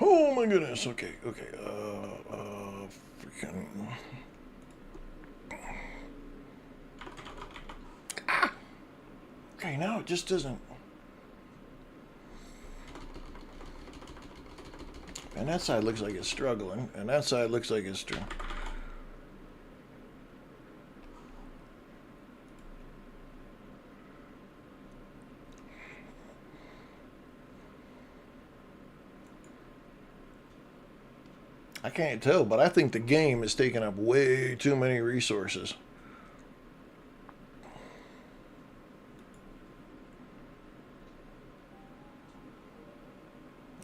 Oh my goodness. Okay. Freaking. Okay, now it just doesn't. And that side looks like it's struggling, and that side looks like it's struggling. I can't tell, but I think the game is taking up way too many resources.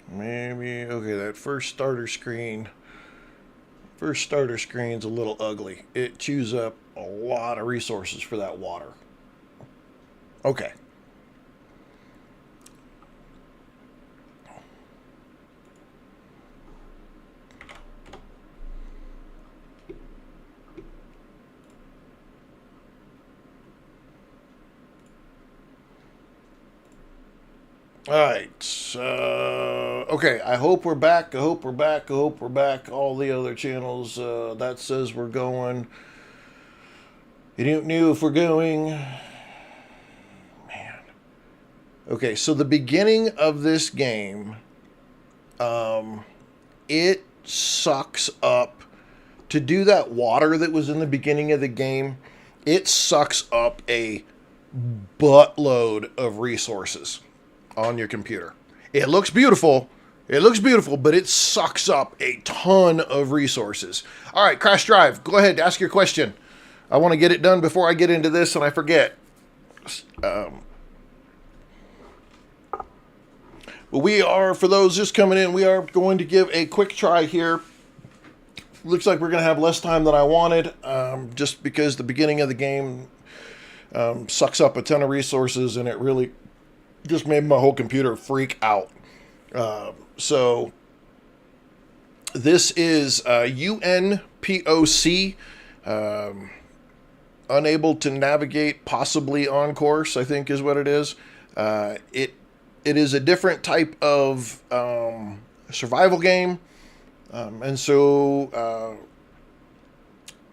Maybe, okay, that first starter screen's a little ugly. It chews up a lot of resources for that water. Okay. All right. Okay. I hope we're back. I hope we're back. I hope we're back. All the other channels that says we're going. You don't know if we're going. Man. Okay. So the beginning of this game, it sucks up to do that water that was in the beginning of the game. It sucks up a buttload of resources on your computer. It looks beautiful. It looks beautiful, but it sucks up a ton of resources. All right, Crash Drive, go ahead, ask your question. I want to get it done before I get into this and I forget. We are, for those just coming in, we are going to give a quick try here. Looks like we're going to have less time than I wanted, just because the beginning of the game sucks up a ton of resources, and it really just made my whole computer freak out. So this is U.N.P.O.C. Unable to navigate, possibly on course, I think is what it is. It is a different type of survival game. And so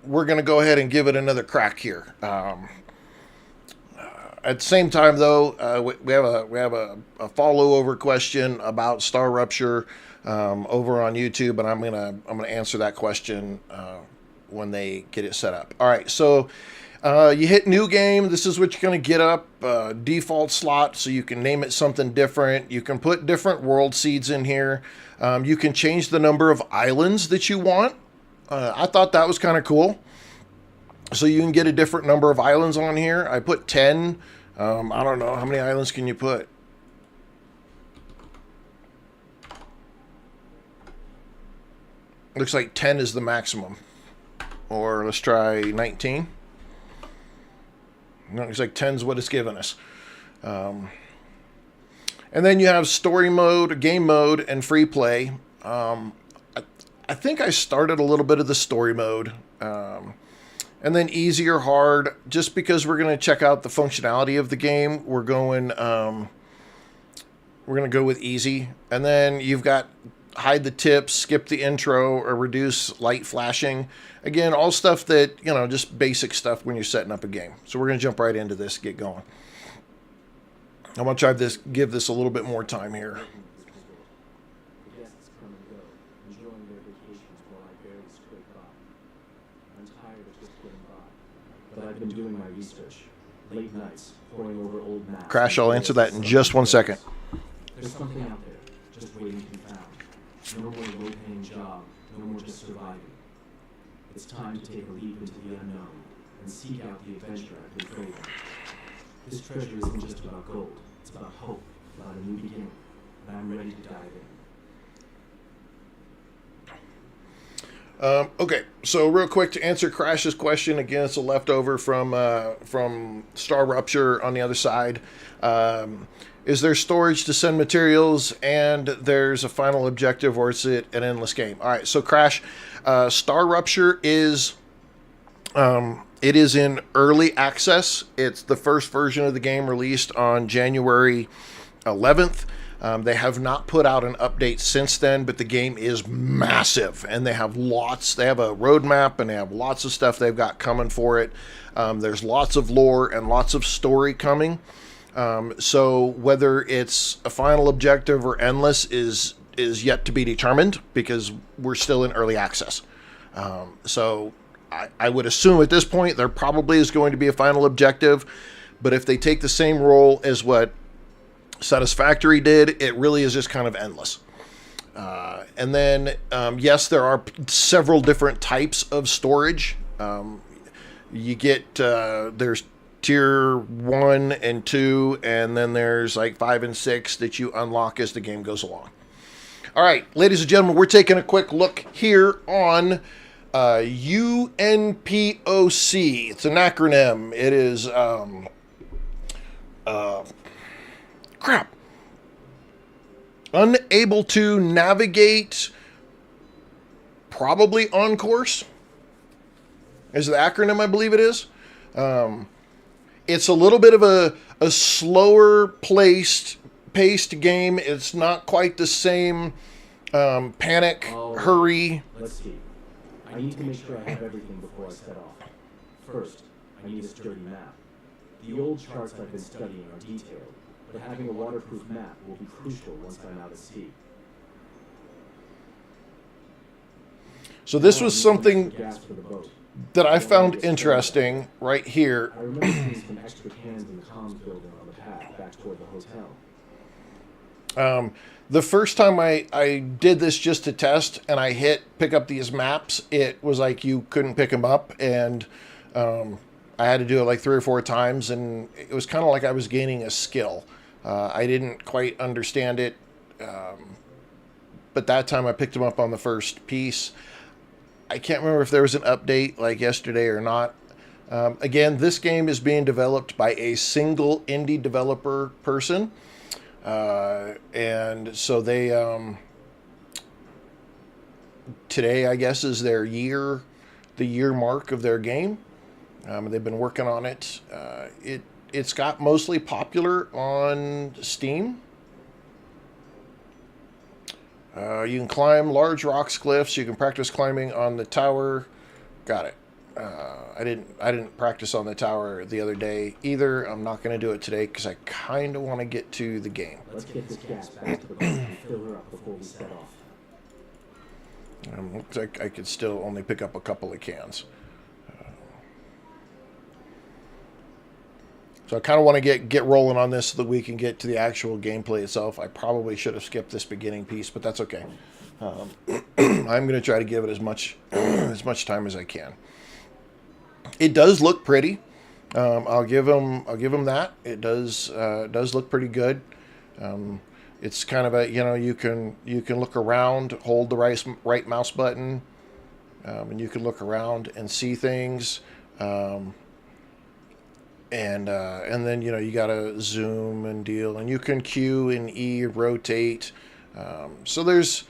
we're going to go ahead and give it another crack here. At the same time, though, we have a follow over question about Star Rupture over on YouTube, and I'm gonna answer that question when they get it set up. All right, so you hit new game. This is what you're gonna get up. Default slot, so you can name it something different. You can put different world seeds in here. You can change the number of islands that you want. I thought that was kind of cool. So you can get a different number of islands on here. I put 10. I don't know. How many islands can you put? Looks like 10 is the maximum. Or let's try 19. No, looks like 10 is what it's giving us. And then you have story mode, game mode, and free play. I think I started a little bit of the story mode. And then easy or hard, just because we're going to check out the functionality of the game, we're going to go with easy. And then you've got hide the tips, skip the intro, or reduce light flashing. Again, all stuff that, you know, just basic stuff when you're setting up a game. So we're going to jump right into this, get going. I'm going to try this, give this a little bit more time here. But I've been doing my research. Late nights, poring over old maps. Crash, I'll answer that in just 1 second. There's something out there, just waiting to be found. No more low-paying job, no more just surviving. It's time to take a leap into the unknown and seek out the adventure I've been craving. This treasure isn't just about gold, it's about hope, about a new beginning, and I'm ready to dive in. Okay, so real quick to answer Crash's question, again, it's a leftover from Star Rupture on the other side. Is there storage to send materials, and there's a final objective, or is it an endless game? All right, so Crash, Star Rupture is it is in early access. It's the first version of the game released on January 11th. They have not put out an update since then, but the game is massive, and they have lots. They have a roadmap, and they have lots of stuff they've got coming for it. There's lots of lore and lots of story coming. So whether it's a final objective or endless is yet to be determined, because we're still in early access. So I would assume at this point there probably is going to be a final objective, but if they take the same role as what Satisfactory did, it really is just kind of endless. And then, yes, there are several different types of storage. You get, there's tier 1 and 2, and then there's like 5 and 6 that you unlock as the game goes along. All right, ladies and gentlemen, we're taking a quick look here on U.N.P.O.C. It's an acronym. It is, crap. Unable to navigate, probably on course, is the acronym, I believe it is. It's a little bit of a slower paced game. It's not quite the same panic, hurry. Let's see. I need to make sure I have everything before I set off. First, I need a sturdy map. The old charts I've been studying are detailed, but having a waterproof map will be crucial once I'm out at sea. So this was something that I found interesting right here. I remember seeing some extra cans in the comms building on the path back toward the hotel. The first time I did this just to test, and I hit pick up these maps, it was like you couldn't pick them up, and I had to do it like 3 or 4 times, and it was kind of like I was gaining a skill. I didn't quite understand it, but that time I picked them up on the first piece. I can't remember if there was an update like yesterday or not. Again, this game is being developed by a single indie developer person. And so they, today, I guess, is the year mark of their game. They've been working on it. It's got mostly popular on Steam. You can climb large rocks, cliffs. You can practice climbing on the tower. Got it. I didn't practice on the tower the other day either. I'm not going to do it today because I kind of want to get to the game. Let's get this gas back to the boat and fill her up before we set off. Looks like I could still only pick up a couple of cans. So I kind of want to get rolling on this so that we can get to the actual gameplay itself. I probably should have skipped this beginning piece, but that's okay. I'm going to try to give it as much time as I can. It does look pretty. I'll give them that. It does look pretty good. It's kind of a, you can look around, hold the right mouse button, and you can look around and see things. And then you gotta zoom and deal, and you can Q and E rotate. So there's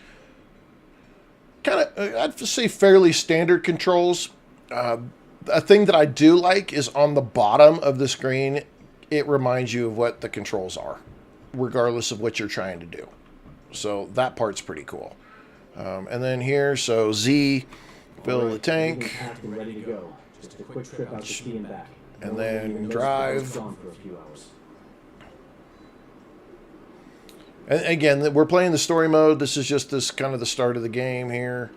kind of, I'd say, fairly standard controls. A thing that I do like is on the bottom of the screen, it reminds you of what the controls are, regardless of what you're trying to do. So that part's pretty cool. And then here, so Z, fill the tank. Ready to go. Just a quick trip out to sea and back. And then drive. And again, we're playing the story mode. This is just this kind of the start of the game here.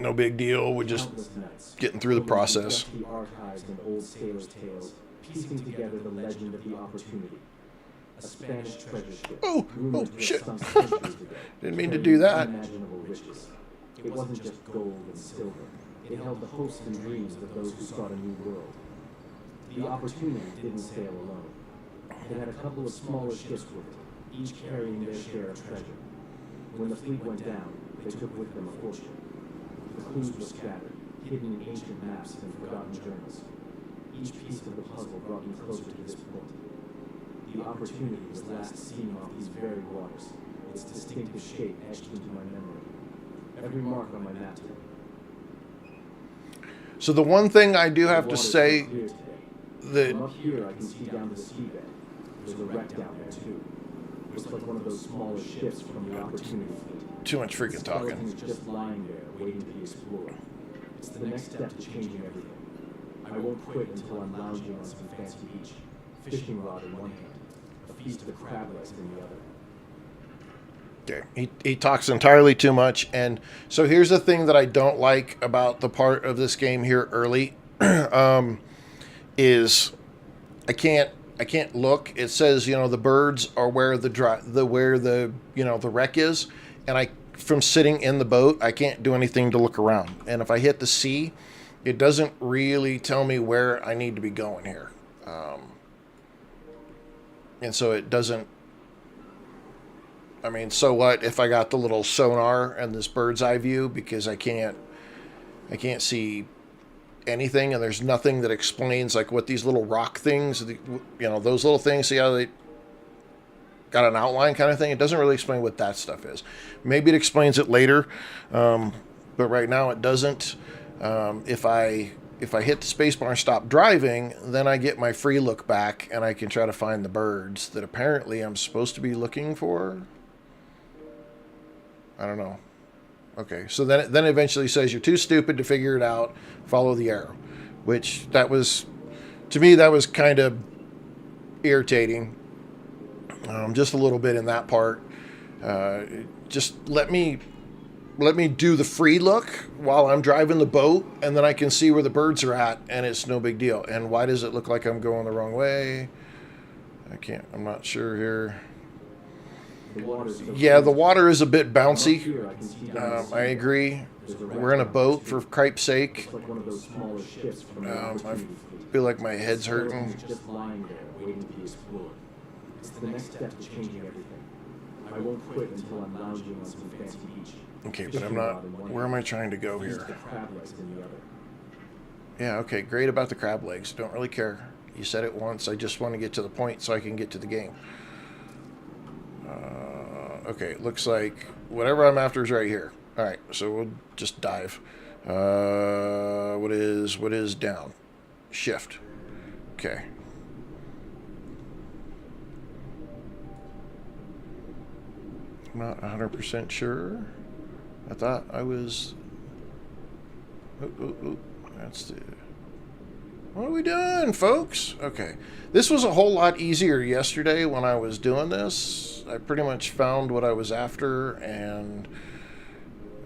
No big deal. We're just getting through the process. The archives and old sailors' tales, piecing together the legend of the Opportunity. A Spanish treasure ship. Oh shit! Didn't mean to do that. Unimaginable riches. It wasn't just gold and silver. It held the hopes and dreams of those who sought a new world. The Opportunity didn't sail alone. It had a couple of smaller ships with it, each carrying their share of treasure. When the fleet went down, they took with them a fortune. The clues were scattered, hidden in ancient maps and forgotten journals. Each piece of the puzzle brought me closer to this point. The Opportunity was last seen off these very waters, its distinctive shape etched into my memory. Every mark on my map today. So the one thing I do have to say From up here, I can see down to the seabed. There's a wreck down there, too. Looks like one of those smaller ships from the Opportunity Fleet. Too much freaking talking. Skeleton's just lying there, waiting to be explored. It's the next step to changing everything. I won't quit until I'm lounging on some fancy beach, fishing rod in one hand, a feast of crab legs in the other. Okay. He talks entirely too much, and so here's the thing that I don't like about the part of this game here early, is I can't look. It says, you know, the birds are where the wreck is, and from sitting in the boat, I can't do anything to look around. And if I hit the sea, it doesn't really tell me where I need to be going here. And so it doesn't, I mean, so what if I got the little sonar and this bird's eye view, because I can't see anything, and there's nothing that explains like what these little rock things, those little things, see how they got an outline kind of thing. It doesn't really explain what that stuff is. Maybe it explains it later, but right now it doesn't. If I hit the spacebar and stop driving, then I get my free look back, and I can try to find the birds that apparently I'm supposed to be looking for. I don't know. Okay, so then it eventually says you're too stupid to figure it out. Follow the arrow, which to me that was kind of irritating. Just a little bit in that part. Just let me do the free look while I'm driving the boat, and then I can see where the birds are at, and it's no big deal. And why does it look like I'm going the wrong way? I'm not sure here. Yeah, the water is a bit bouncy. I agree. We're in a boat, for cripe's sake. I feel like my head's hurting. It's the next step to changing everything. I won't quit until I'm lounging on some fancy beach. Okay, but I'm not. Where am I trying to go here? Yeah, okay, great about the crab legs. Don't really care. You said it once. I just want to get to the point so I can get to the game. Okay, looks like whatever I'm after is right here. All right, so we'll just dive. What is down? Shift. Okay. I'm not 100% sure. I thought I was... That's the... What are we doing, folks? Okay. This was a whole lot easier yesterday when I was doing this. I pretty much found what I was after, and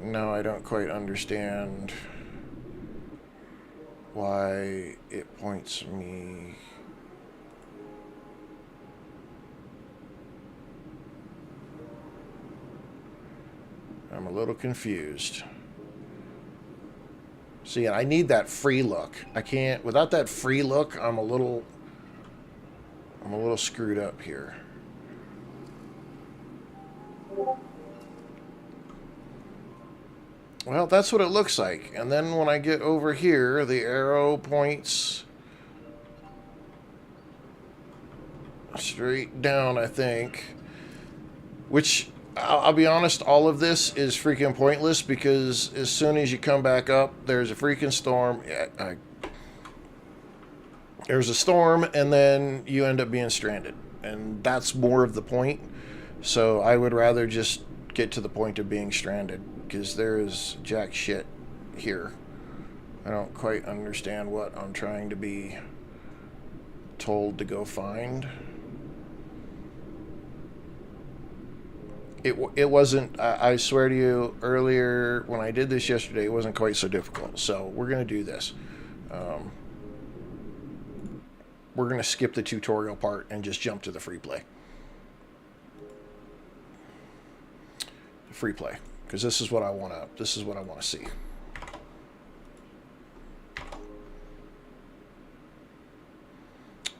now I don't quite understand why it points me... I'm a little confused. See, I need that free look. I can't, without that free look, I'm a little screwed up here. Well, that's what it looks like. And then when I get over here, the arrow points straight down, I think. Which, I'll be honest, all of this is freaking pointless, because as soon as you come back up, there's a freaking storm. There's a storm, and then you end up being stranded. And that's more of the point. So I would rather just get to the point of being stranded, because there is jack shit here. I don't quite understand what I'm trying to be told to go find. It wasn't, I swear to you, earlier when I did this yesterday, it wasn't quite so difficult. So we're going to do this. We're going to skip the tutorial part and just jump to the free play. Free play, because this is what I want to see.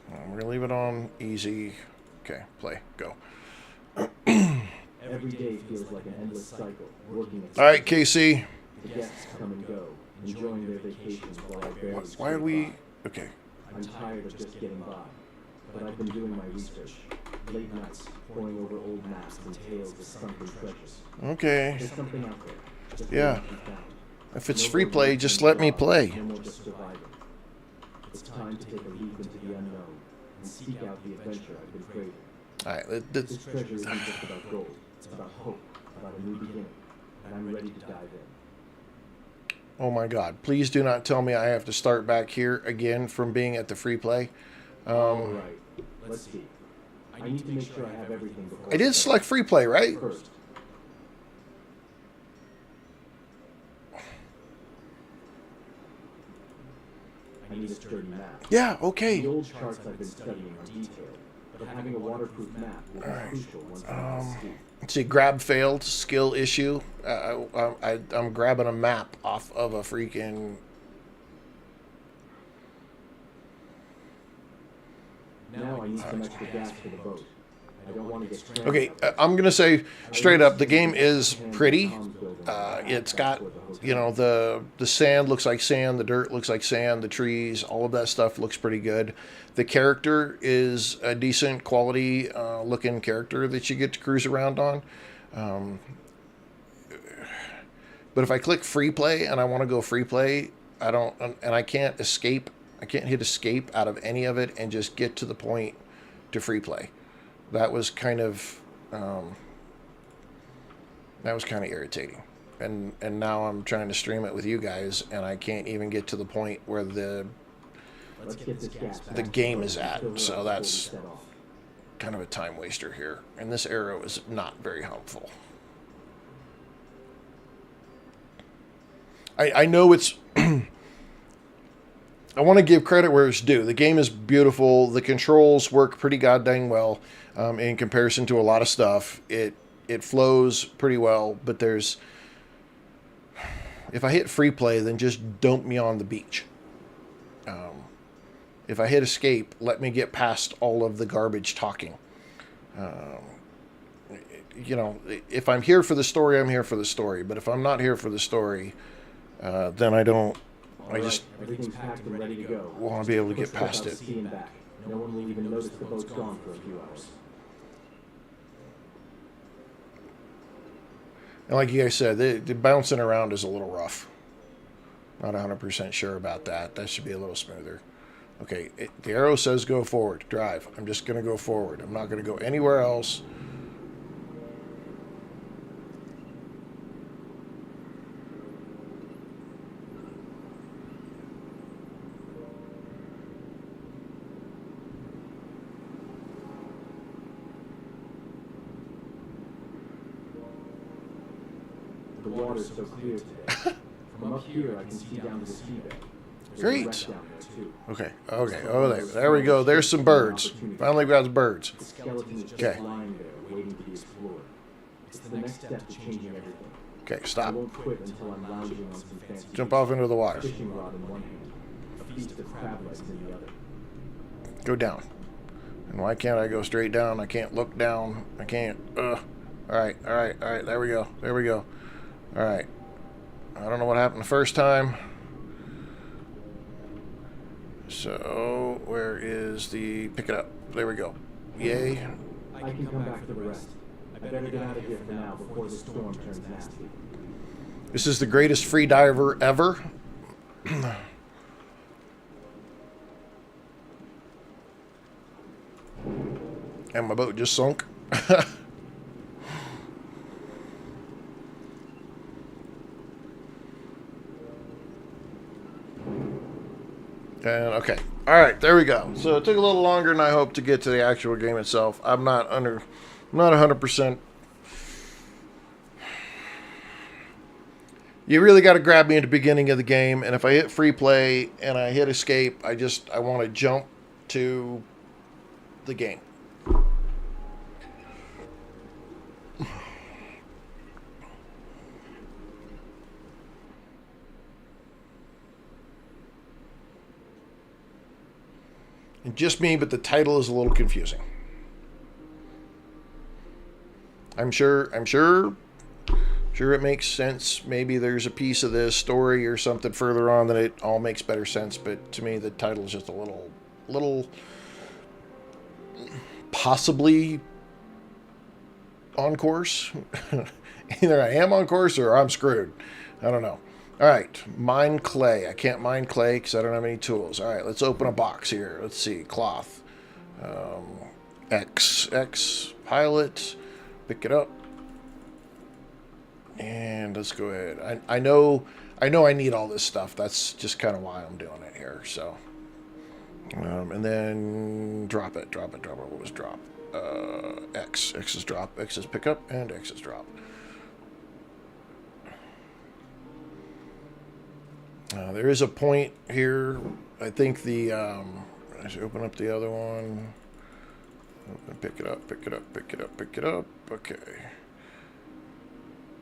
We're going to leave it on easy. Okay, play, go. Every day feels like an endless cycle. Working at all right, Casey. the guests come and go, enjoying their vacations while I barely Why are scrape we... by. Okay. I'm tired of just getting by, but I've been doing my research. Late nights, poring over old maps and tales of sunken treasures. Okay. There's something out there. Just Yeah. waiting to be found. If it's No free more play, waiting just for let me jobs, play. No more just surviving. It's time to take a leap into the unknown and seek out the adventure I've been craving. All right, This treasure isn't just about gold. It's about hope, about a new beginning. And I'm ready to dive in. oh my God! Please do not tell me I have to start back here again from being at the free play. All right, let's see. I need to make sure I have everything before I did select free play, right? first. I need a sturdy map. Yeah. The Okay. old charts I've been studying are detailed, but having a waterproof map will be crucial once I'm on the street. Let's see. Grab failed. Skill issue. I'm grabbing a map off of a freaking. Now I need some extra gas for the boat. I don't want to get stranded. Okay, I'm gonna say straight up, the game is pretty. It's got, you know, the sand looks like sand, the dirt looks like sand, the trees, all of that stuff looks pretty good. The character is a decent quality looking character that you get to cruise around on. But if I click free play and I want to go free play, I don't, and I can't escape. I can't hit escape out of any of it and just get to the point to free play. That was kind of irritating. And now I'm trying to stream it with you guys, and I can't even get to the point where the game is at. So that's kind of a time waster here. And this arrow is not very helpful. I know it's. I want to give credit where it's due. The game is beautiful. The controls work pretty goddamn well in comparison to a lot of stuff. It flows pretty well, but there's... If I hit free play, then just dump me on the beach. If I hit escape, let me get past all of the garbage talking. You know, if I'm here for the story, I'm here for the story. But if I'm not here for the story, then I don't... I just Everything's packed and ready to go. want to be able to get past it. See him back. No one will even notice the boat's gone for a few hours. And like you guys said, the bouncing around is a little rough. Not 100% sure about that. That should be a little smoother. Okay, the arrow says go forward, drive. I'm just going to go forward. I'm not going to go anywhere else. The water's so clear today. From up here, I can see down to the ski bay. There's a Great. wreck down there, too. Okay, okay. Oh, there we go. There's some birds. Finally got the birds. The skeleton is just Okay. lying there, waiting to be explored. It's the next step to changing everything. Okay, I stop. won't quit until I'm lounging on some fancy Jump off into the water. fishing rod in one hand, a feast of crab legs in the other. Go down. And why can't I go straight down? I can't look down. I can't. All right, all right, all right. There we go. There we go. All right. I don't know what happened the first time. So, where is the... Pick it up. There we go. Yay. I can come back for the rest. I better get out of here for now before the storm turns nasty. This is the greatest free diver ever. And my boat just sunk. And okay, all right, there we go. So it took a little longer than I hoped to get to the actual game itself. I'm not 100%. You really got to grab me at the beginning of the game, and if I hit free play and I hit escape, I want to jump to the game. And just me, but the title is a little confusing. I'm sure it makes sense. Maybe there's a piece of this story or something further on that it all makes better sense, but to me the title is just a little possibly on course. Either I am on course or I'm screwed. I don't know. All right, mine clay. I can't mine clay because I don't have any tools. All right, let's open a box here. Let's see, cloth. X pilot. Pick it up. And let's go ahead. I know I need all this stuff. That's just kind of why I'm doing it here. So, and then drop it. What was drop? X. X is drop. X is pick up, and X is drop. There is a point here. I think I should open up the other one. Open, pick it up. Okay.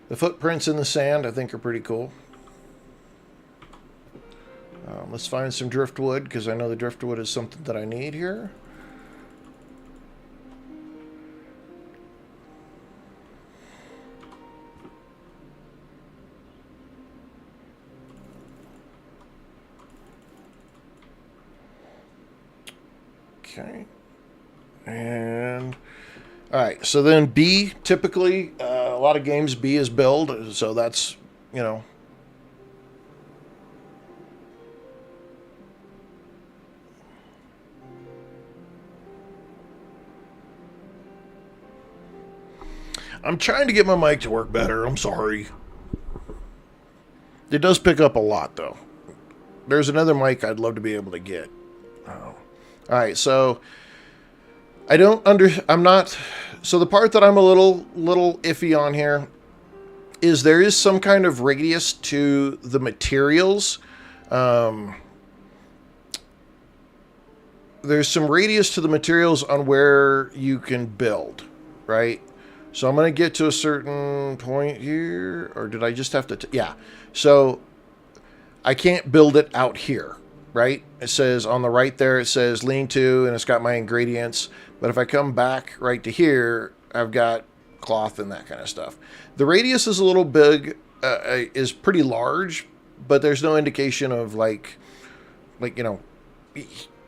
The footprints in the sand, I think, are pretty cool. Let's find some driftwood, because I know the driftwood is something that I need here. Okay. And all right, so then B, typically a lot of games B is build, so that's, you know, I'm trying to get my mic to work better. I'm sorry. It does pick up a lot, though. There's another mic I'd love to be able to get. All right, so I'm not. So the part that I'm a little iffy on here is there is some kind of radius to the materials. There's some radius to the materials on where you can build, right? So I'm going to get to a certain point here, or did I just have to? Yeah. So I can't build it out here, right? It says on the right there, it says lean to, and it's got my ingredients. But if I come back right to here, I've got cloth and that kind of stuff. The radius is a little big, is pretty large, but there's no indication of like, you know,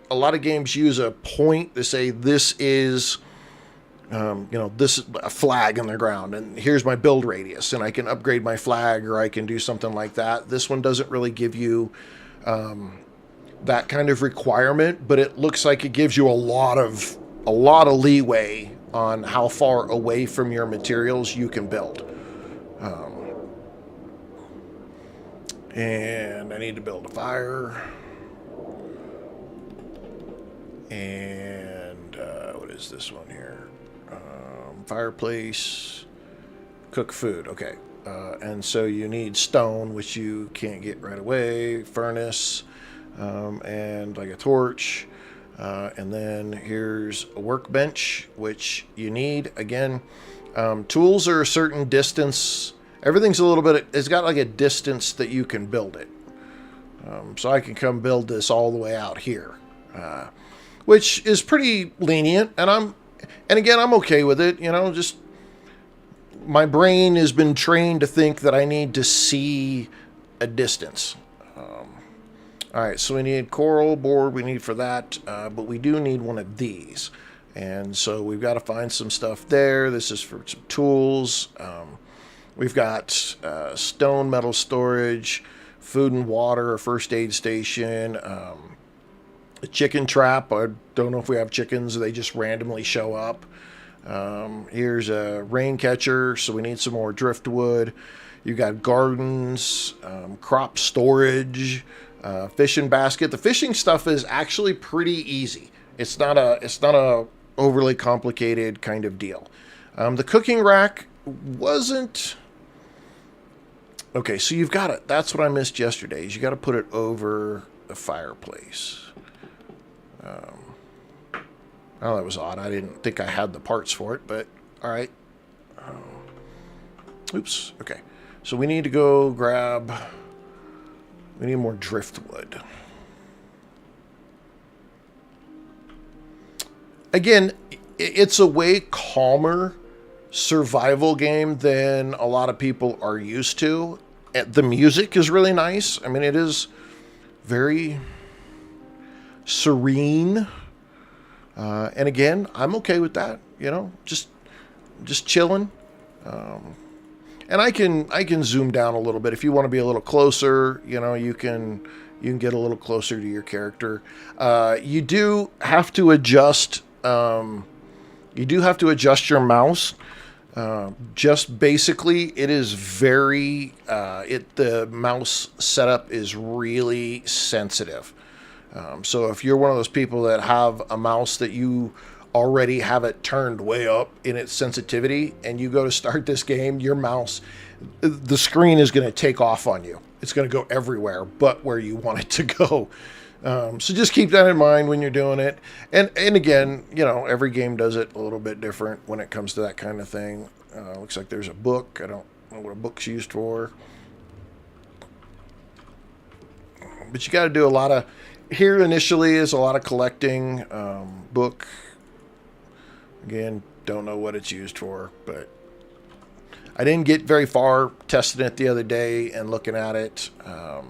a lot of games use a point to say this is, you know, this is a flag in the ground, and here's my build radius, and I can upgrade my flag, or I can do something like that. This one doesn't really give you that kind of requirement, but it looks like it gives you a lot of leeway on how far away from your materials you can build. And I need to build a fire. And what is this one here? Fireplace, cook food. Okay. And so you need stone, which you can't get right away, furnace, and like a torch. And then here's a workbench, which you need. Again, tools are a certain distance. Everything's a little bit, it's got like a distance that you can build it. So I can come build this all the way out here, which is pretty lenient. And again, I'm okay with it. You know, just my brain has been trained to think that I need to see a distance. All right, so we need coral board. We need for that, but we do need one of these. And so we've got to find some stuff there. This is for some tools. We've got stone metal storage, food and water, a first aid station, a chicken trap. I don't know if we have chickens. They just randomly show up. Here's a rain catcher, so we need some more driftwood. You got gardens, crop storage, fishing basket. The fishing stuff is actually pretty easy. It's not a overly complicated kind of deal. The cooking rack wasn't. Okay, so you've got it. That's what I missed yesterday. Is you got to put it over the fireplace. Oh, that was odd. I didn't think I had the parts for it, but all right. Oops. Okay. So we need to go grab. We need more driftwood. Again, it's a way calmer survival game than a lot of people are used to. The music is really nice. I mean, it is very serene. And again, I'm okay with that. You know, just chilling. And And I can zoom down a little bit if you want to be a little closer. You can get a little closer to your character. You do have to adjust. You do have to adjust your mouse. Just basically, it is very. The mouse setup is really sensitive. So if you're one of those people that have a mouse that you already have it turned way up in its sensitivity, and you go to start this game, your mouse, the screen is going to take off on you. It's going to go everywhere but where you want it to go. So just keep that in mind when you're doing it. And again, every game does it a little bit different when it comes to that kind of thing. Looks like there's a book. I don't know what a book's used for. But you got to do a lot of... Here initially is a lot of collecting. Book. Again, don't know what it's used for, but I didn't get very far testing it the other day and looking at it. I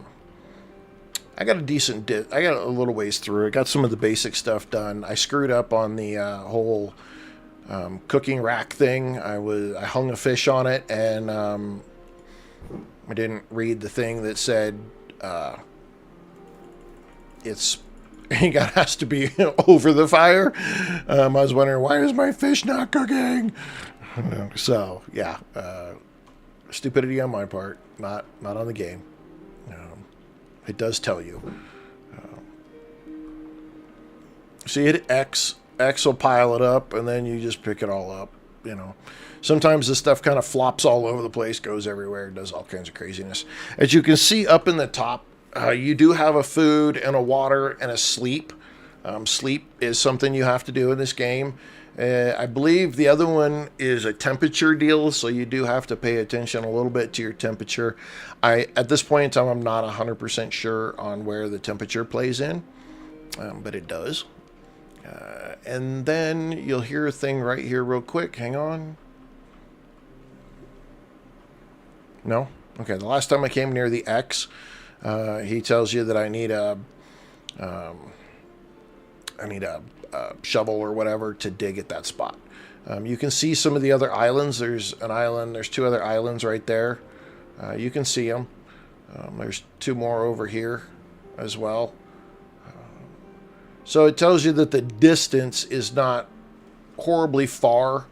got I got a little ways through. I got some of the basic stuff done. I screwed up on the whole cooking rack thing. I hung a fish on it, and I didn't read the thing that said it has to be over the fire. I was wondering, why is my fish not cooking? So yeah, stupidity on my part, not on the game. It does tell you. So you hit X will pile it up, and then you just pick it all up. Sometimes this stuff kind of flops all over the place, goes everywhere, does all kinds of craziness. As you can see up in the top, you do have a food and a water and a sleep. Sleep is something you have to do in this game. I believe the other one is a temperature deal, so you do have to pay attention a little bit to your temperature. At this point in time, I'm not 100% sure on where the temperature plays in, but it does. And then you'll hear a thing right here real quick. Hang on. No? Okay, the last time I came near the X, he tells you that I need a shovel or whatever to dig at that spot. You can see some of the other islands. There's two other islands right there. You can see them. There's two more over here as well. So it tells you that the distance is not horribly far,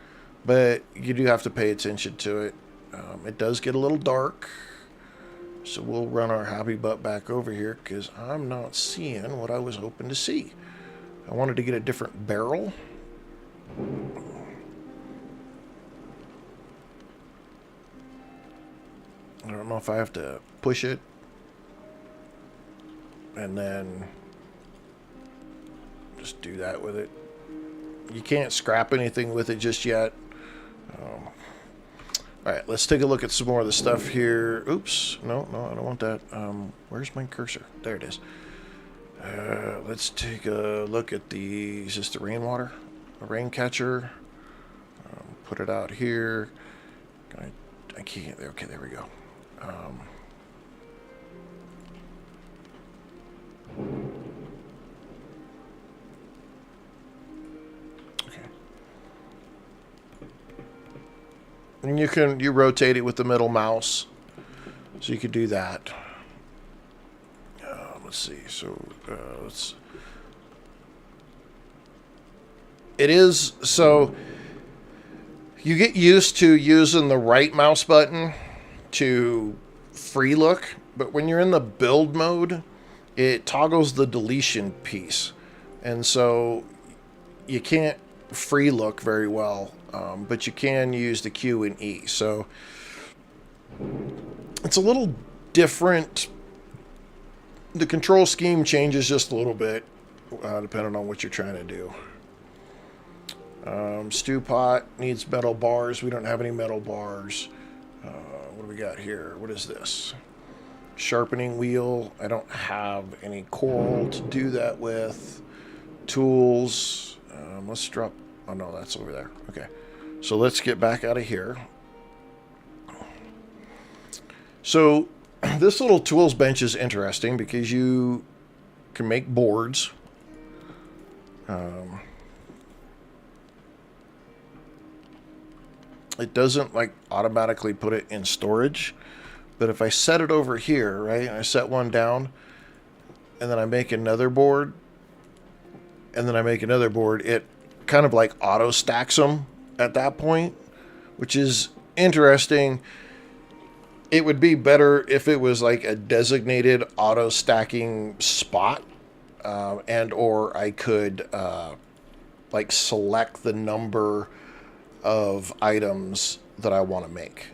but you do have to pay attention to it. It does get a little dark. So we'll run our happy butt back over here because I'm not seeing what I was hoping to see. I wanted to get a different barrel. I don't know if I have to push it and then just do that with it. You can't scrap anything with it just yet. Alright, let's take a look at some more of the stuff here. Oops, no, I don't want that. Where's my cursor? There it is. Let's take a look at is this the rainwater? A rain catcher. Put it out here. I can't, okay, there we go. Okay. And you rotate it with the middle mouse. So you could do that. Let's see. So you get used to using the right mouse button to free look, but when you're in the build mode, it toggles the deletion piece, and so you can't free look very well, but you can use the Q and E. So it's a little different. The control scheme changes just a little bit, depending on what you're trying to do. Stew pot needs metal bars. We don't have any metal bars. What do we got here? What is this? Sharpening wheel. I don't have any coral to do that with. Tools. Let's drop... Oh, no, that's over there. Okay. So let's get back out of here. So this little tools bench is interesting because you can make boards. it doesn't like automatically put it in storage. But if I set it over here, right, and I set one down, and then I make another board, and then I make another board, it kind of like auto stacks them at that point, which is interesting. It would be better if it was like a designated auto stacking spot, and or I could like select the number of items that I want to make.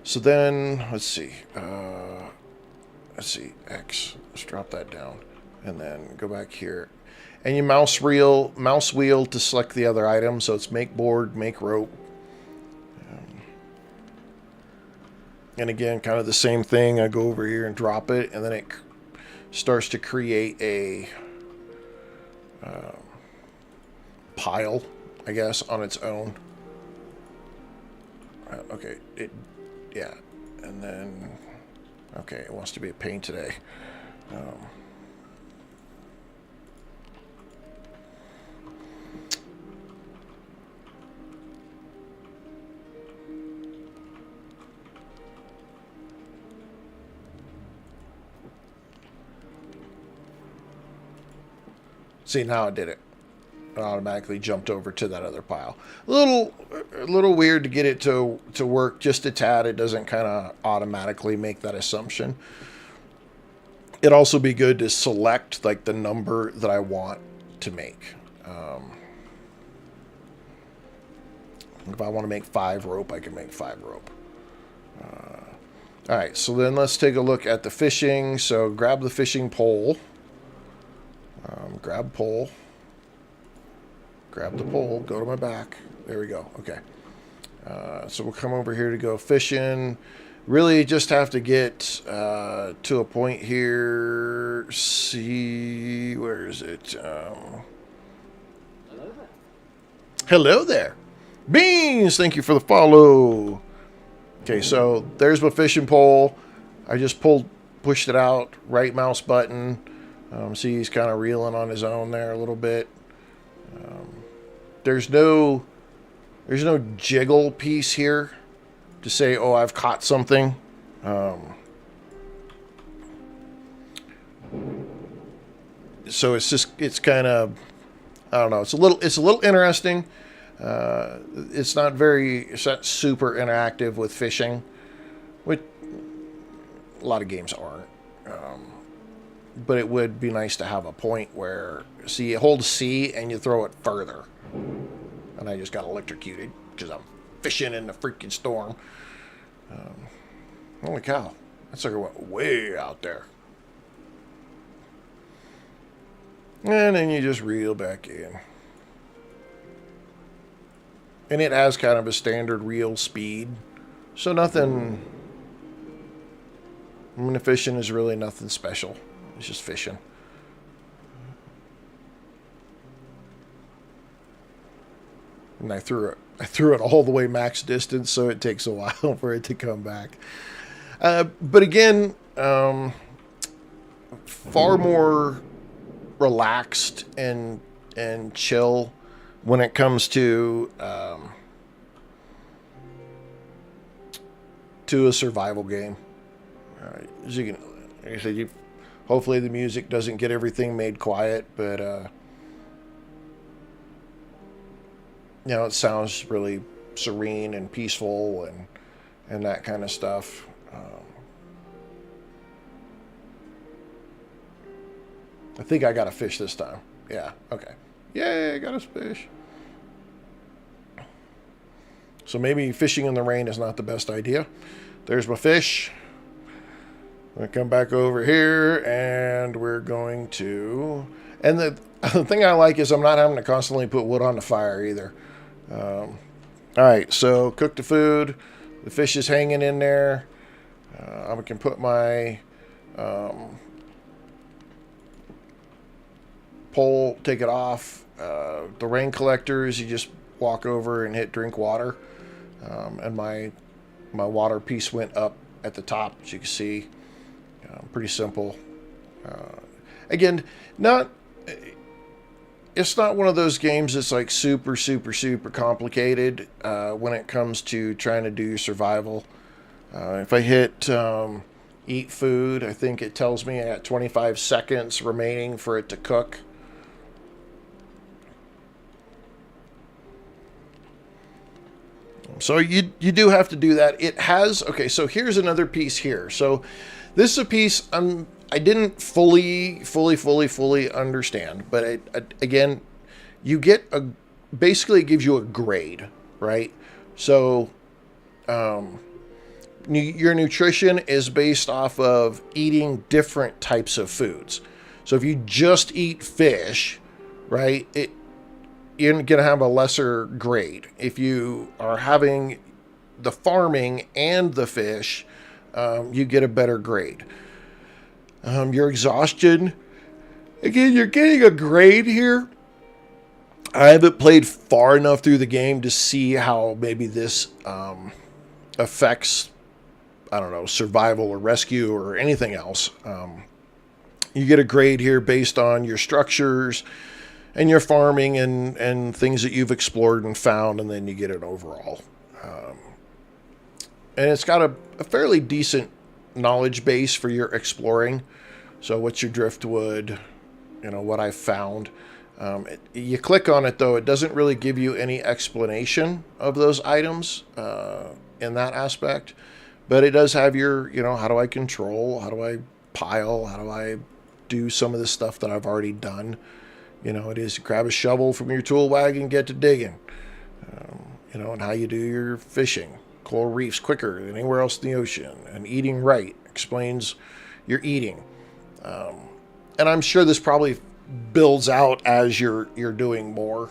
So then let's see, X. Let's drop that down, and then go back here, and you mouse wheel to select the other item. So it's make board, make rope. And again, kind of the same thing. I go over here and drop it, and then it starts to create a pile, I guess, on its own. Okay, yeah. And then, okay, it wants to be a pain today. See, now it did it. It automatically jumped over to that other pile. A little weird to get it to work just a tad. It doesn't kind of automatically make that assumption. It'd also be good to select like the number that I want to make. If I want to make 5 rope, I can make 5 rope. All right, so then let's take a look at the fishing. So grab the fishing pole. Grab pole. Grab the pole. Go to my back. There we go. Okay. So we'll come over here to go fishing. Really just have to get to a point here. See, where is it? Hello there. Beans, thank you for the follow. Okay, so there's my fishing pole. I just pushed it out, right mouse button. See, he's kind of reeling on his own there a little bit. There's no jiggle piece here to say, oh, I've caught something. So it's kind of, I don't know. It's a little interesting. It's not super interactive with fishing, which a lot of games aren't. But it would be nice to have a point where, see, you hold C and you throw it further. And I just got electrocuted because I'm fishing in the freaking storm. Holy cow. That sucker went way out there. And then you just reel back in. And it has kind of a standard reel speed. So nothing... I mean, the fishing is really nothing special. It's just fishing. And I threw it all the way max distance, so it takes a while for it to come back. But again, far more relaxed and chill when it comes to a survival game. As you can, like I said, hopefully the music doesn't get everything made quiet, but it sounds really serene and peaceful and that kind of stuff. I think I got a fish this time. Yeah, okay. Yay, I got a fish. So maybe fishing in the rain is not the best idea. There's my fish. I'm going to come back over here, and we're going to... And the thing I like is I'm not having to constantly put wood on the fire either. All right, so cook the food. The fish is hanging in there. I can put my pole, take it off. The rain collectors, you just walk over and hit drink water. And my water piece went up at the top, as you can see. Pretty simple. Again, not... it's not one of those games that's like super, super, super complicated when it comes to trying to do your survival. If I hit eat food, I think it tells me I got 25 seconds remaining for it to cook. So you do have to do that. It has, okay, so here's another piece here. So this is a piece I didn't fully understand, but again, you get basically it gives you a grade, right? So your nutrition is based off of eating different types of foods. So if you just eat fish, right, you're going to have a lesser grade. If you are having the farming and the fish, you get a better grade. Your exhaustion, again, you're getting a grade here. I haven't played far enough through the game to see how maybe this affects, I don't know, survival or rescue or anything else. You get a grade here based on your structures and your farming and things that you've explored and found, and then you get an overall. And it's got a fairly decent knowledge base for your exploring. So what's your driftwood, what I found. You click on it, though, it doesn't really give you any explanation of those items in that aspect. But it does have your, how do I control? How do I pile? How do I do some of the stuff that I've already done? It is grab a shovel from your tool wagon, get to digging. And how you do your fishing. Coral reefs quicker than anywhere else in the ocean. And eating right explains your eating. And I'm sure this probably builds out as you're doing more.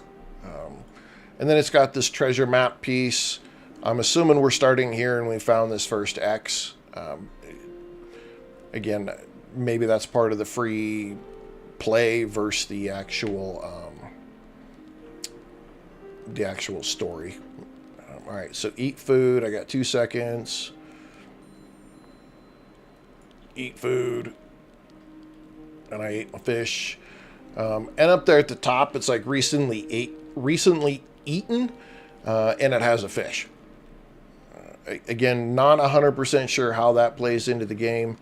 And then it's got this treasure map piece. I'm assuming we're starting here and we found this first X. Again, maybe that's part of the free play versus the actual story. All right, so eat food. I got 2 seconds. Eat food. And I ate my fish. And up there at the top, it's like recently eaten, and it has a fish. Again, not 100% sure how that plays into the game.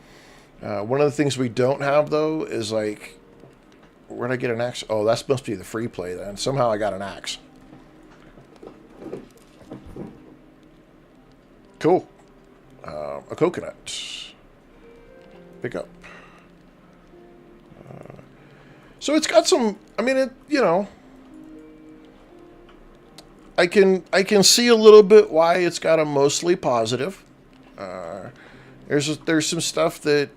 One of the things we don't have, though, is like, where'd I get an axe? Oh, that must be the free play then. Somehow I got an axe. Cool. A coconut. Pick up. So it's got some, I can see a little bit why it's got a mostly positive. There's some stuff that,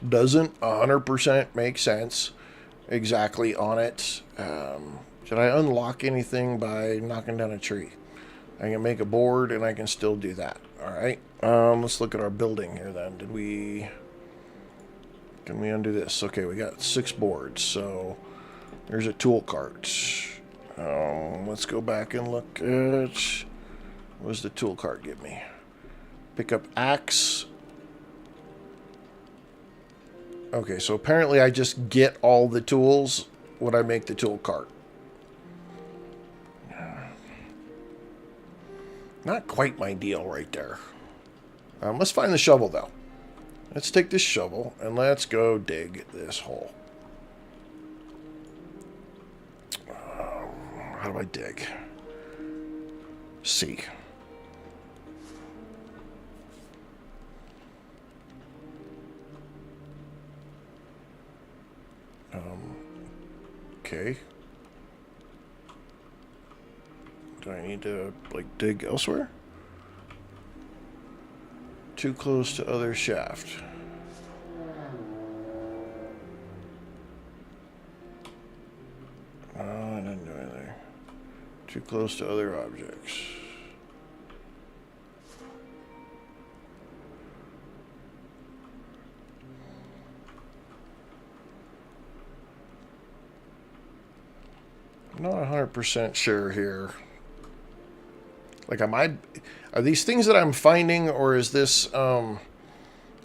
doesn't 100% make sense exactly on it. Should I unlock anything by knocking down a tree? I can make a board and I can still do that. All right. Let's look at our building here then. Can we undo this? Okay, we got 6 boards. So there's a tool cart. Let's go back and look at, what does the tool cart give me? Pick up axe. Okay, so apparently I just get all the tools when I make the tool cart. Not quite my deal right there. Let's find the shovel, though. Let's take this shovel and let's go dig this hole. How do I dig? C. Okay. Do I need to, dig elsewhere? Too close to other shaft. I didn't do anything. Too close to other objects. I'm not 100% sure here. Are these things that I'm finding, or is this, am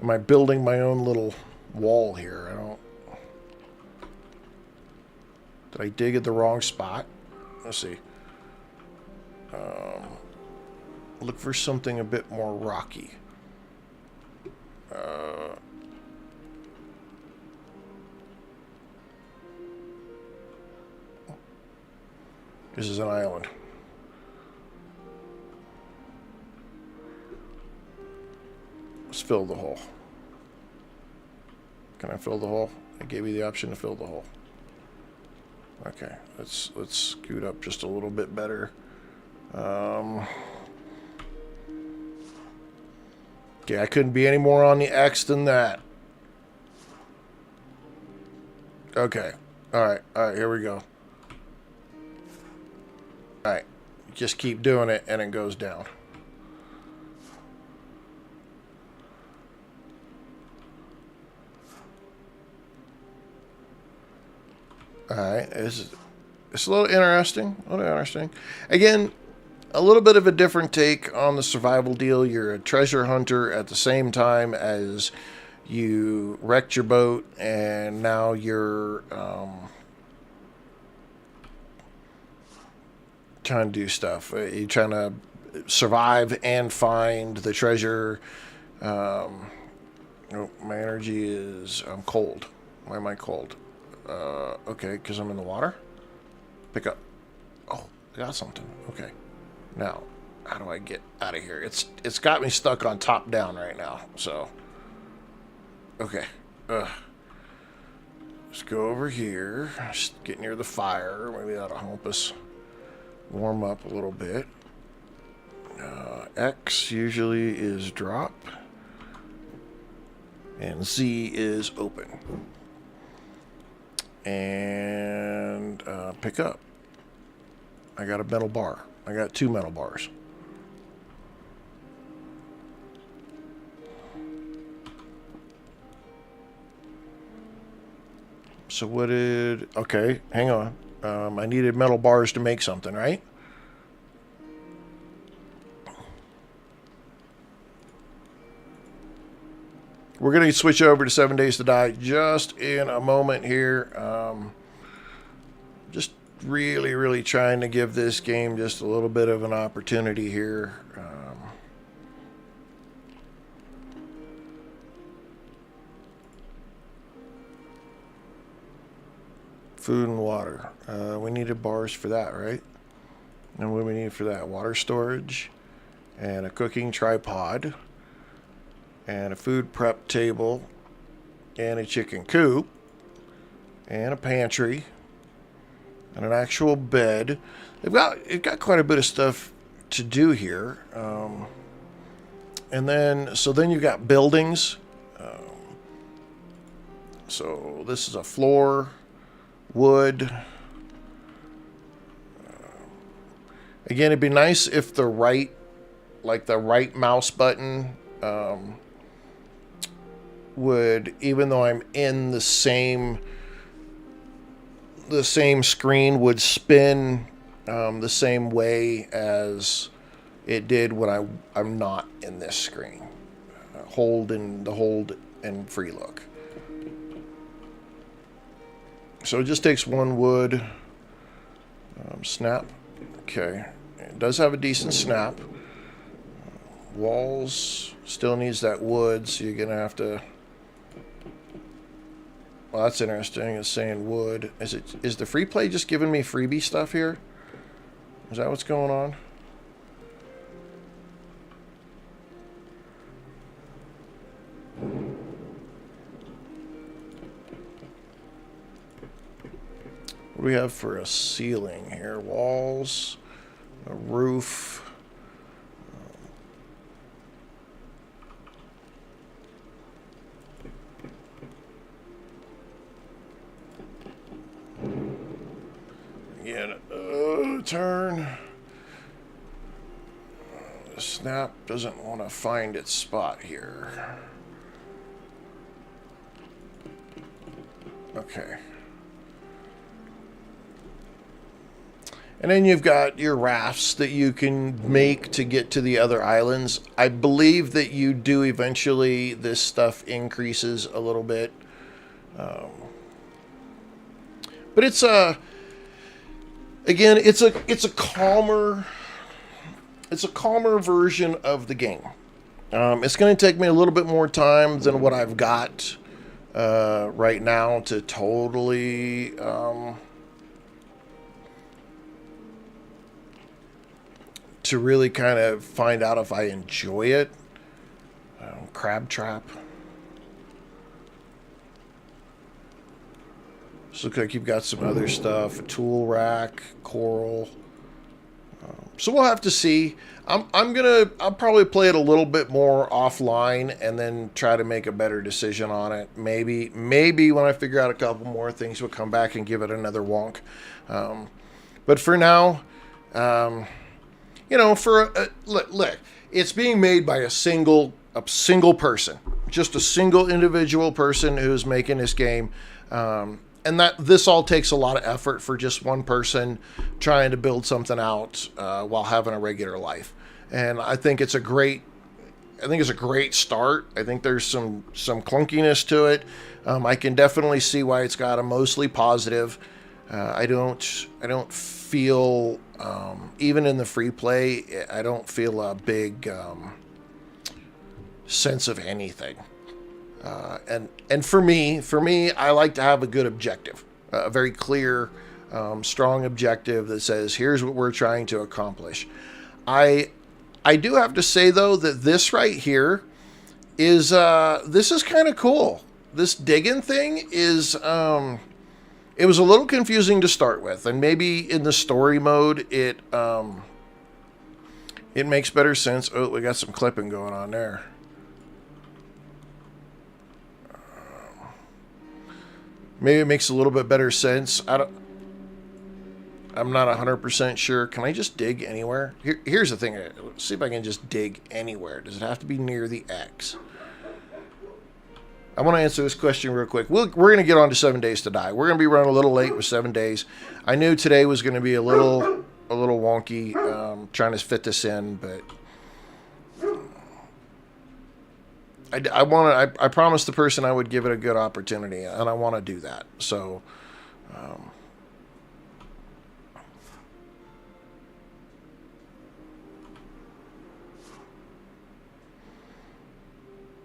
I building my own little wall here? Did I dig at the wrong spot? Let's see. Look for something a bit more rocky. This is an island. Let's fill the hole. Can I fill the hole? I gave you the option to fill the hole. Okay, let's scoot up just a little bit better. Okay, I couldn't be any more on the X than that. Okay. Alright, here we go. Alright. Just keep doing it and it goes down. Alright, it's a little interesting. Again, a little bit of a different take on the survival deal. You're a treasure hunter at the same time as you wrecked your boat, and now you're trying to do stuff. You're trying to survive and find the treasure. Oh, my energy is... I'm cold. Why am I cold? Okay, because I'm in the water. Pick up. Oh, I got something. Okay. Now, how do I get out of here? It's got me stuck on top down right now. So, okay. Let's go over here. Just get near the fire. Maybe that'll help us warm up a little bit. X usually is drop, and Z is open. And pick up. I got a metal bar. I got 2 metal bars. So what did... Okay, hang on. I needed metal bars to make something, right? We're going to switch over to 7 Days to Die just in a moment here. Just really trying to give this game just a little bit of an opportunity here. Food and water. We needed bars for that, right? And what do we need for that? Water storage and a cooking tripod and a food prep table and a chicken coop and a pantry and an actual bed. It got quite a bit of stuff to do here. And then you've got buildings. So this is a floor, wood. Again, it'd be nice if the right mouse button would, even though I'm in the same screen, would spin the same way as it did when I'm not in this screen. Hold and free look. So it just takes 1 wood. Snap. Okay. It does have a decent snap. Walls still needs that wood, so you're gonna have to... Well, that's interesting. It's saying wood. Is the free play just giving me freebie stuff here? Is that what's going on? What do we have for a ceiling here? Walls, a roof. Again, turn. The snap doesn't want to find its spot here. Okay. And then you've got your rafts that you can make to get to the other islands. I believe that you do eventually, this stuff increases a little bit. But again, it's a calmer version of the game. It's going to take me a little bit more time than what I've got right now to totally to really kind of find out if I enjoy it. Crab trap. So looks like you've got some other stuff, a tool rack, coral. So we'll have to see. I'll probably play it a little bit more offline and then try to make a better decision on it. Maybe when I figure out a couple more things, we'll come back and give it another wonk. But for now, look, it's being made by a single person, just a single individual person who's making this game. And that this all takes a lot of effort for just one person trying to build something out while having a regular life. And I think it's a great start. I think there's some clunkiness to it. I can definitely see why it's got a mostly positive. I don't feel even in the free play, I don't feel a big sense of anything. And for me, I like to have a good objective, a very clear, strong objective that says, here's what we're trying to accomplish. I do have to say though, that this right here is, this is kind of cool. This digging thing is, it was a little confusing to start with, and maybe in the story mode, it makes better sense. Oh, we got some clipping going on there. Maybe it makes a little bit better sense. I'm not 100% sure. Can I just dig anywhere? Here's the thing. Let's see if I can just dig anywhere. Does it have to be near the X? I want to answer this question real quick. We're going to get on to 7 Days to Die. We're going to be running a little late with 7 days. I knew today was going to be a little wonky trying to fit this in, but I promised the person I would give it a good opportunity, and I want to do that. So,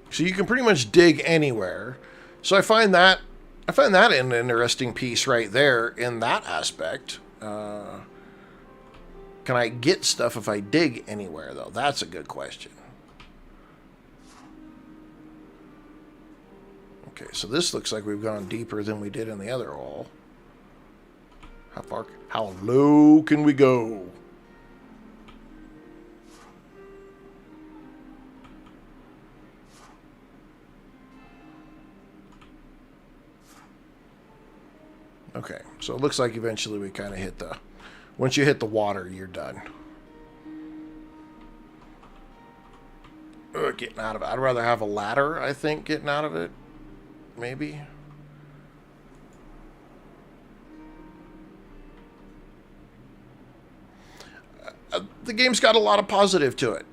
so you can pretty much dig anywhere. So I find that an interesting piece right there in that aspect. Can I get stuff if I dig anywhere, though? That's a good question. Okay, so this looks like we've gone deeper than we did in the other hole. How low can we go? Okay, so it looks like eventually we kind of hit once you hit the water, you're done. Getting out of it. I'd rather have a ladder, I think, getting out of it. Maybe. The game's got a lot of positive to it.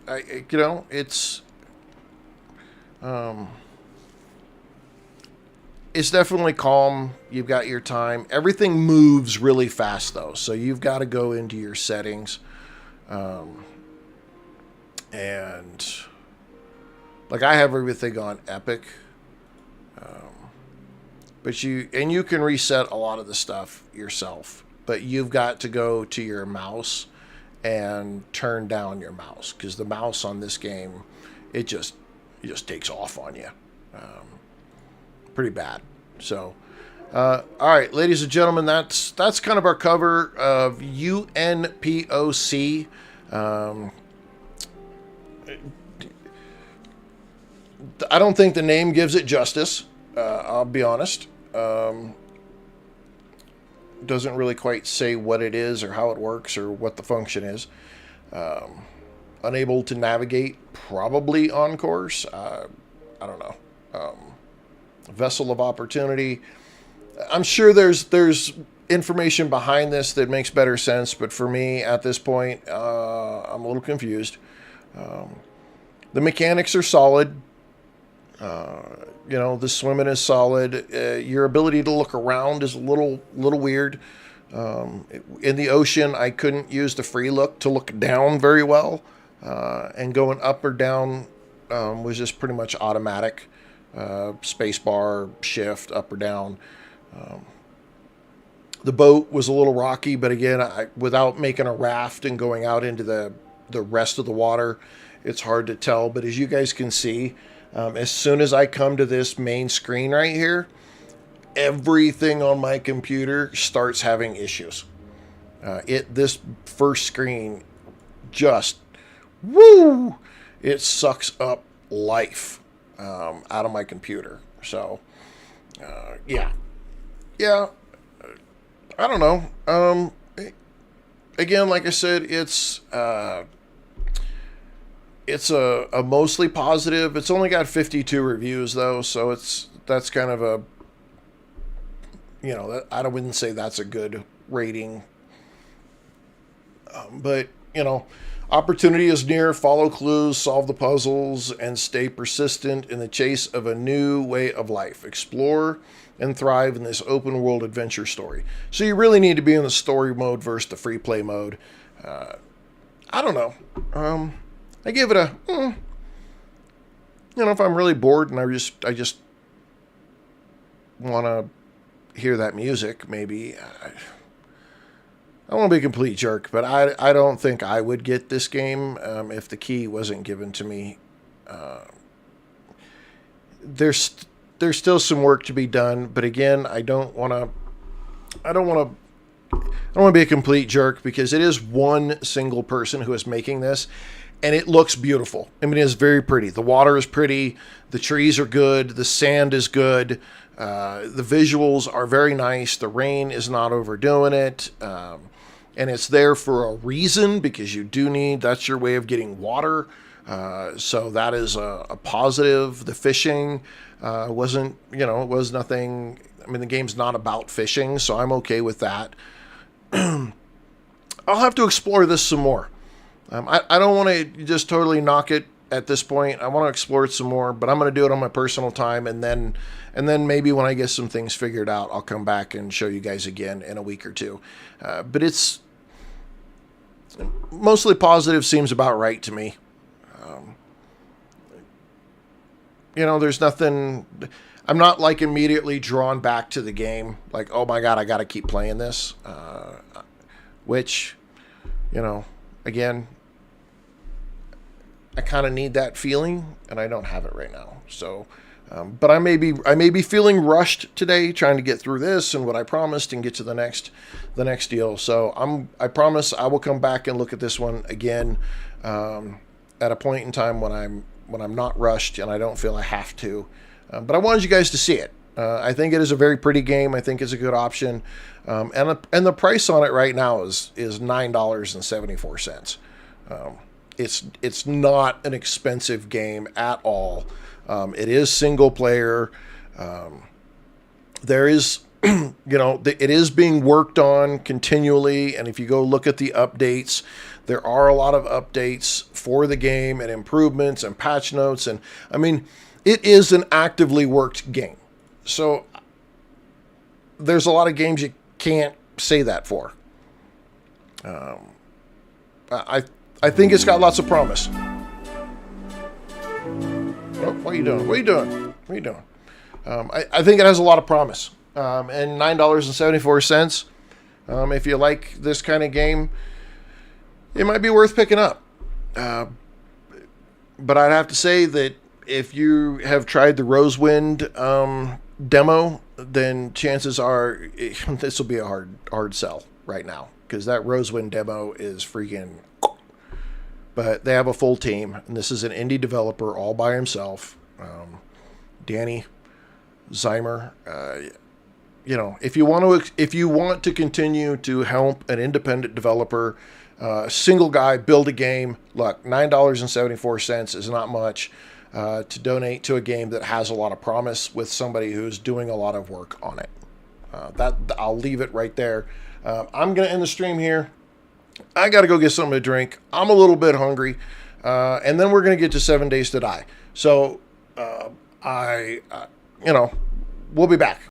It's definitely calm. You've got your time. Everything moves really fast, though, so you've got to go into your settings. And like I have everything on epic. But you can reset a lot of the stuff yourself, but you've got to go to your mouse and turn down your mouse, because the mouse on this game, it just takes off on you. Pretty bad. So, all right, ladies and gentlemen, that's kind of our cover of U.N.P.O.C. I don't think the name gives it justice. I'll be honest. Doesn't really quite say what it is or how it works or what the function is. Unable to navigate, probably on course. I don't know. Vessel of opportunity. I'm sure there's information behind this that makes better sense, but for me at this point, I'm a little confused. The mechanics are solid. The swimming is solid. Your ability to look around is a little weird. In the ocean, I couldn't use the free look to look down very well, and going up or down was just pretty much automatic. Space bar, shift, up or down. The boat was a little rocky, but again, without making a raft and going out into the rest of the water, it's hard to tell. But as you guys can see, as soon as I come to this main screen right here, everything on my computer starts having issues. This first screen just, woo, it sucks up life out of my computer. So, yeah. I don't know. Again, like I said, it's a mostly positive. It's only got 52 reviews though, so that's kind of a, I wouldn't say that's a good rating. But opportunity is near. Follow clues, solve the puzzles, and stay persistent in the chase of a new way of life. Explore and thrive in this open world adventure story. So you really need to be in the story mode versus the free play mode. I don't know. I give it a, if I'm really bored and I just want to hear that music, maybe. I won't be a complete jerk, but I don't think I would get this game if the key wasn't given to me. There's still some work to be done, but again, I don't want to be a complete jerk because it is one single person who is making this, and it looks beautiful. I mean, it is very pretty. The water is pretty. The trees are good. The sand is good. The visuals are very nice. The rain is not overdoing it. And it's there for a reason because that's your way of getting water. So that is a positive. The fishing wasn't, it was nothing. I mean, the game's not about fishing, so I'm okay with that. I'll have to explore this some more. I don't want to just totally knock it at this point. I want to explore it some more, but I'm going to do it on my personal time, and then maybe when I get some things figured out, I'll come back and show you guys again in a week or two. But it's mostly positive, seems about right to me. There's nothing. I'm not like immediately drawn back to the game. Like, oh my God, I got to keep playing this. Which, again, I kind of need that feeling, and I don't have it right now. So, but I may be feeling rushed today, trying to get through this and what I promised and get to the next deal. So I promise I will come back and look at this one again at a point in time when I'm not rushed and I don't feel I have to. But I wanted you guys to see it. I think it is a very pretty game. I think it's a good option, and the price on it right now is $9.74. It's not an expensive game at all. It is single player. There is, it is being worked on continually. And if you go look at the updates, there are a lot of updates for the game and improvements and patch notes. And I mean, it is an actively worked game. So there's a lot of games you can't say that for. I think it's got lots of promise. Oh, what are you doing? What are you doing? I think it has a lot of promise. And $9.74. If you like this kind of game, it might be worth picking up. But I'd have to say that if you have tried the Rosewind demo, then chances are this will be a hard sell right now, because that Rosewind demo is freaking. But they have a full team, and this is an indie developer all by himself, Danny Zymer. If you want to continue to help an independent developer, single guy build a game, look, $9.74 is not much to donate to a game that has a lot of promise with somebody who's doing a lot of work on it. I'll leave it right there. I'm going to end the stream here. I got to go get something to drink. I'm a little bit hungry. And then we're going to get to 7 Days to Die. So, we'll be back.